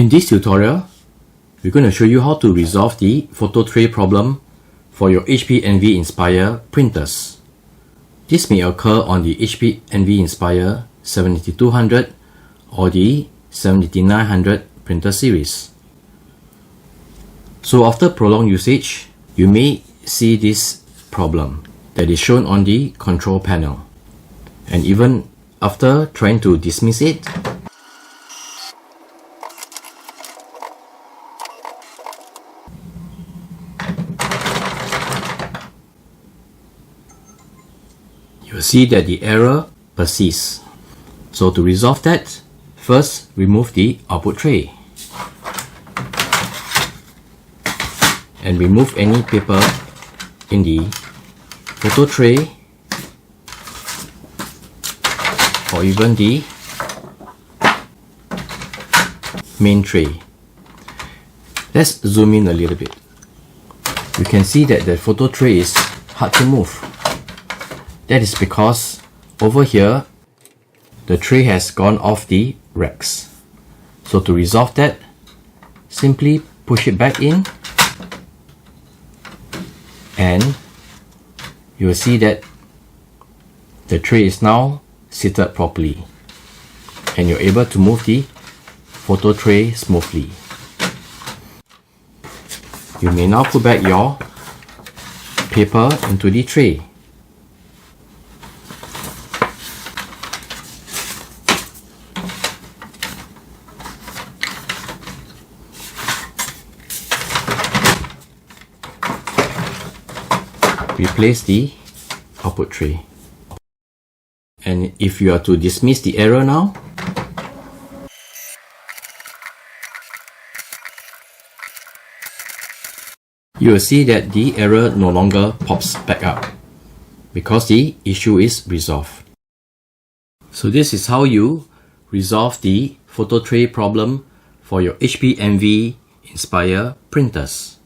In this tutorial, we're going to show you how to resolve the photo tray problem for your HP Envy Inspire printers. This may occur on the HP Envy Inspire 7200 or the 7900 printer series. So after prolonged usage, you may see this problem that is shown on the control panel. And even after trying to dismiss it, you will see that the error persists. So to resolve that, first remove the output tray and remove any paper in the photo tray or even the main tray. Let's zoom in a little bit. You can see that the photo tray is hard to move. That is because over here the tray has gone off the racks. So to resolve that, simply push it back in and you will see that the tray is now seated properly and you're able to move the photo tray smoothly. You may now put back your paper into the tray. Replace the output tray. And if you are to dismiss the error now, you will see that the error no longer pops back up because the issue is resolved. So this is how you resolve the photo tray problem for your HP Envy Inspire printers.